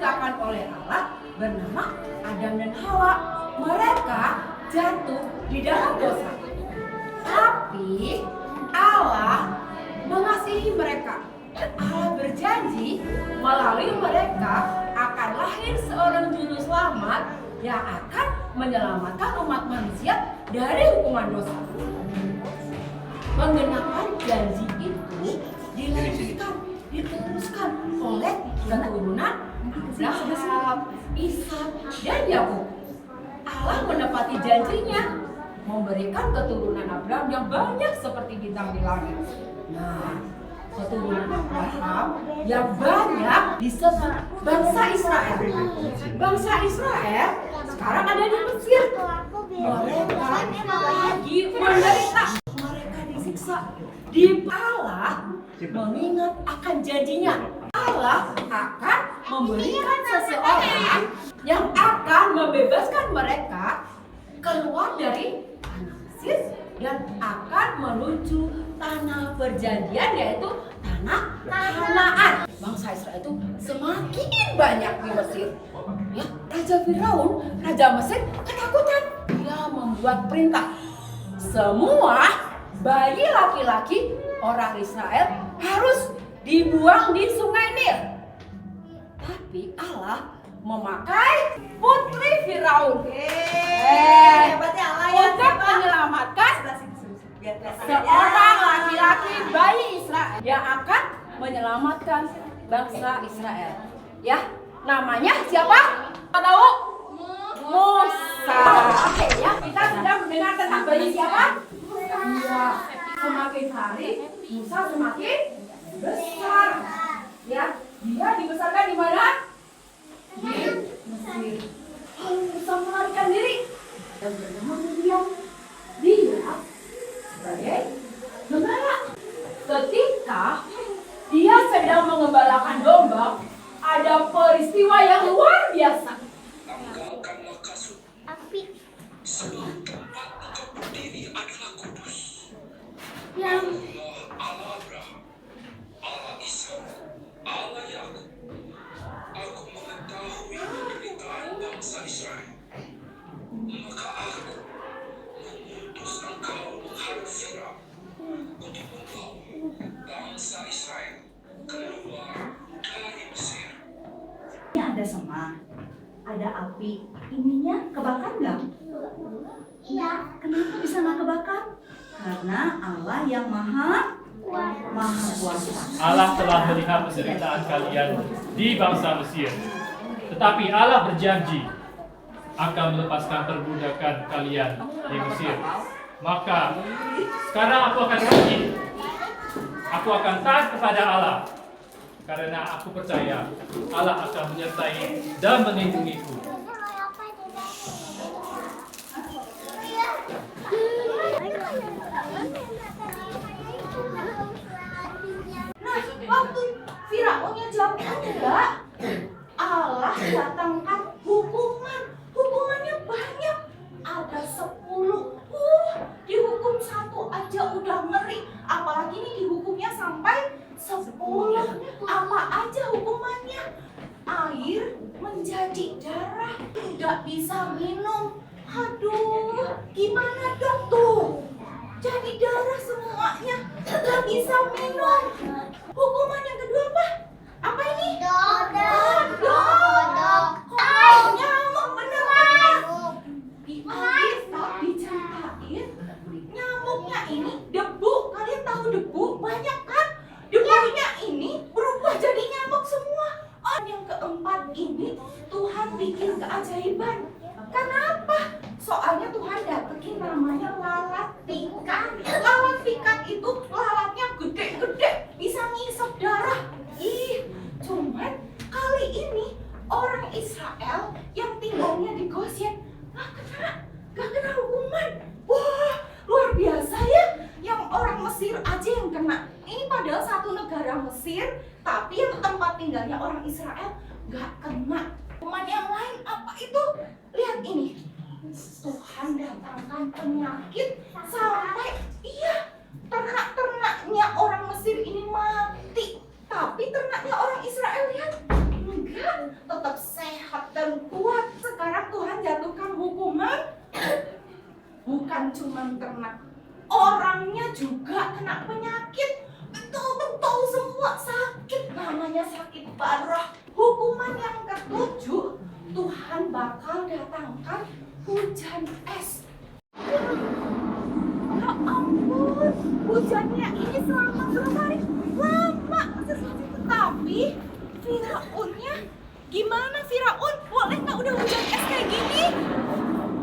diciptakan oleh Allah bernama Adam dan Hawa. Mereka jatuh di dalam dosa. Tapi Allah mengasihi mereka. Allah berjanji melalui mereka akan lahir seorang juru selamat yang akan menyelamatkan umat manusia dari hukuman dosa. Penggenapan janji itu dilanjutkan, diteruskan oleh keturunan Abraham, Ishak, dan Yakub. Allah menepati janjinya, memberikan keturunan Abraham yang banyak seperti bintang di langit. Nah, keturunan Abraham yang banyak disebut bangsa Israel. Bangsa Israel sekarang ada di Mesir. Mereka lagi menderita, mereka disiksa. Di Allah mengingat akan janjinya. Allah akan memberikan seseorang yang akan membebaskan mereka keluar dari tanah Mesir dan akan menuju tanah perjanjian, yaitu tanah Kanaan. Bangsa Israel itu semakin banyak di Mesir. Ya, Raja Firaun, Raja Mesir ketakutan. Dia membuat perintah, semua bayi laki-laki orang Israel harus dibuang di Sungai Nil. Tapi Allah memakai putri Firaun untuk menyelamatkan seorang laki-laki bayi Israel yang akan menyelamatkan bangsa Israel. Ya, namanya siapa? Tahu? Musa. Oke, ya, kita sudah mendengar tentang bayi siapa? Iya. Semakin hari Musa semakin besar. Ya, dia dibesarkan di mana? Di Mesir. Musa melarikan diri dan bernama Midian. Dia sebagai gembala. Ketika dia sedang mengembalakan domba, ada peristiwa yang luar biasa. Tanggalkanlah kasut, sebab tempat engkau berdiri adalah kudus. Allah Abraham, Allah Ishak, Allah Yakub. Aku mengetahui penderitaan bangsa Israel, maka aku mengutus engkau menghadap Firaun untuk membawa bangsa Israel keluar dari Mesir. Ini ada semak, ada api, ininya kebakar nggak? Iya. Kenapa bisa nggak kebakar? Karena Allah yang maha kuasa. Allah telah melihat penderitaan kalian di bangsa Mesir. Tetapi Allah berjanji akan melepaskan perbudakan kalian di Mesir. Maka sekarang aku akan pergi. Aku akan taat kepada Allah. Karena aku percaya Allah akan menyertai dan melindungiku. Nah, waktu Firaunnya jawab enggak, Allah datangkan hukuman. Hukumannya banyak. Ada 10. Dihukum 1 aja udah ngeri. Apalagi ini dihukumnya sampai 10. Apa aja hukumannya? Air menjadi darah. Tidak bisa minum. Aduh, gimana dong tuh? Jadi darah semuanya. Gak bisa minum. Hukuman yang kedua apa? Apa ini? Kodok. Nyamuk beneran. Diceritain nyamuknya ini debu. Kalian tahu debu? Banyak kan? Debunya ini berubah jadi nyamuk semua. Oh, yang keempat ini Tuhan bikin keajaiban. Kenapa? Soalnya Tuhan dapetin namanya lalat pikat. Lalat pikat itu lalatnya gede-gede, bisa ngisep darah. Cuman kali ini orang Israel yang tinggalnya di Goshen gak kena hukuman. Wah, luar biasa ya. Yang orang Mesir aja yang kena. Ini padahal satu negara Mesir, tapi yang tempat tinggalnya orang Israel gak kena. Hukuman yang lain apa itu? Lihat ini. Tuhan datangkan penyakit sampai ternak-ternaknya orang Mesir ini mati. Tapi ternaknya orang Israel lihat enggak, tetap jangan ternak, orangnya juga kena penyakit. Betul-betul semua sakit, namanya sakit parah. Hukuman yang ketujuh, Tuhan bakal datangkan hujan es. Ya ampun, hujannya ini selama berapa hari? Lama sesuatu. Tapi Firaunnya gimana Firaun? Boleh nggak udah hujan es kayak gini?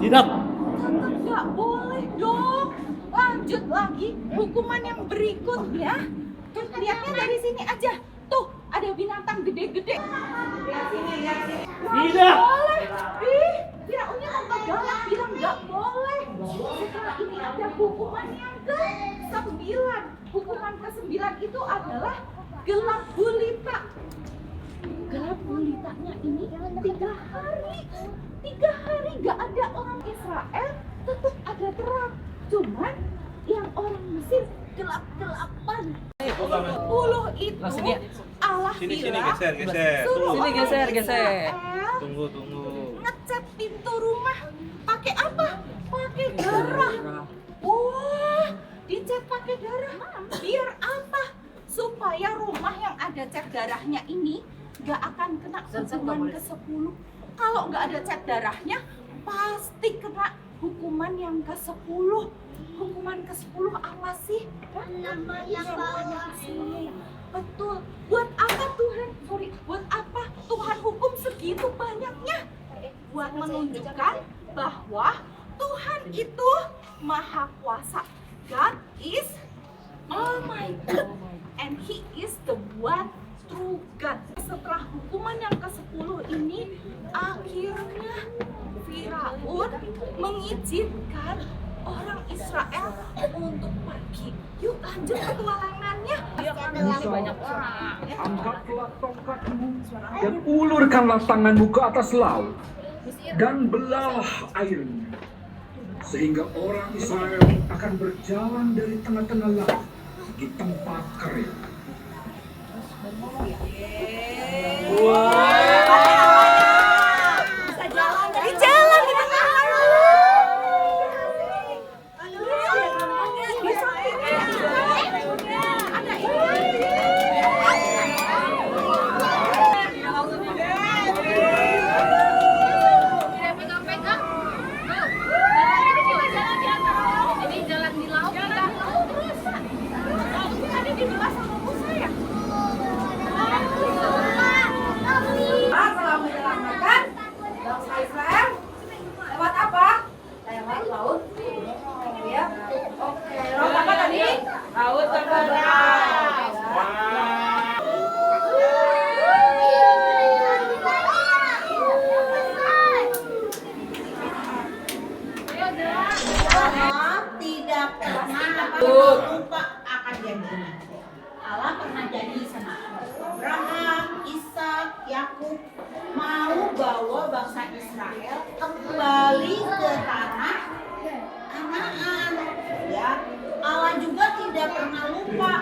Tidak. Tetap nggak boleh dong. Lanjut lagi hukuman yang berikutnya. Kan lihatnya dari sini aja. Tuh ada binatang gede-gede. Lihat sini, lihat sini. Tidak. Boleh. Ih, Firaunnya tambah galak bilang nggak boleh. Setelah ini ada hukuman yang ke-9. Hukuman ke-9 itu adalah gelap gulita. Gelap gulitanya ini 3 hari. 3 hari nggak ada orang Israel, tetap ada terang. Cuman yang orang Mesir gelap-gelapan. 10 itu Allah Sini bilang geser. suruh Tunggu. orang Israel Tunggu. ngecat pintu rumah pakai apa? Pakai darah. Wah, dicat pakai darah. Biar apa? Supaya rumah yang ada cat darahnya ini nggak akan kena hukuman ke-10. Kalau nggak ada cat darahnya, pasti kena hukuman yang ke-10. Hukuman ke-10 apa sih? Namanya sini. Betul. Buat apa Tuhan? Buat apa Tuhan hukum segitu banyaknya? Buat menunjukkan bahwa Tuhan itu Maha Kuasa. God is Almighty, and He is the one true God. Setelah hukuman yang ke-10 ini, akhirnya Firaun mengizinkan orang Israel untuk pergi. Yuk lanjut petualangannya. Banyak orang. Angkatlah tongkatmu dan ulurkanlah tanganmu ke atas laut dan belalah airnya, sehingga orang Israel akan berjalan dari tengah-tengah laut di tempat kering. Bisa jalan di jalan di tengah Telah menyelamatkan bangsa Israel lewat apa? Lewat laut. Ya. Oke, laut apa tadi? Laut terbelah. Allah tidak pernah lupa akan janjinya. Allah pernah janji sama Abraham, Ishak, Yakub mau bawa bangsa Israel kembali ke tanah Kanaan. Ya, Allah juga tidak pernah lupa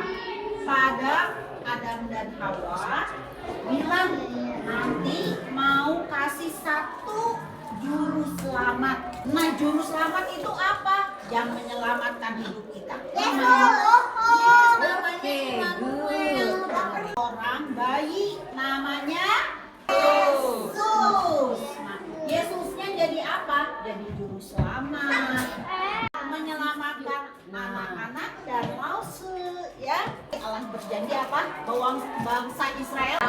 pada Adam dan Hawa, bilang nanti mau kasih satu juru selamat. Nah, juru selamat itu apa? Yang menyelamatkan hidup kita. Namanya Immanuel. Orang bayi namanya Yesus. Nah, Yesusnya jadi apa? Jadi juru selamat. Menyelamatkan anak-anak dan Mose, ya. Allah berjanji apa? Bahwa bangsa Israel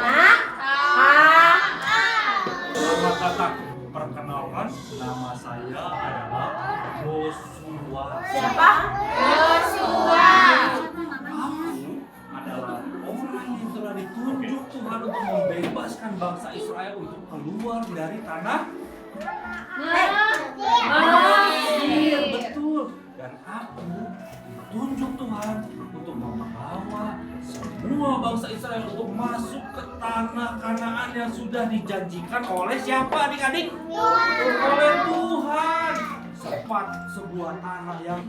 Selamat datang. Perkenalkan, nama saya adalah Yosua. Siapa? Yosua. Aku adalah orang yang telah ditunjuk Tuhan untuk membebaskan bangsa Israel untuk keluar dari tanah Mesir. Betul. Dan aku ditunjuk Tuhan untuk membawa semua bangsa Israel untuk masuk ke tanah Kanaan yang sudah dijanjikan oleh siapa adik-adik? Oleh Tuhan. Sebuah tanah yang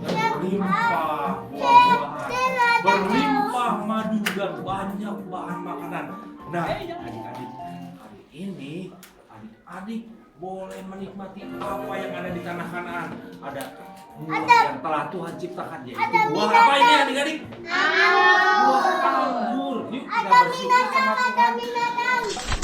berlimpah buah-buahan, berlimpah madu dan banyak bahan makanan. Nah, adik-adik, hari ini adik-adik boleh menikmati apa yang ada di tanah Kanaan. Ada buah yang telah Tuhan ciptakan, yaitu buah apa ini adik-adik? Buah anggur. Yuk kita bersyukur sama Tuhan.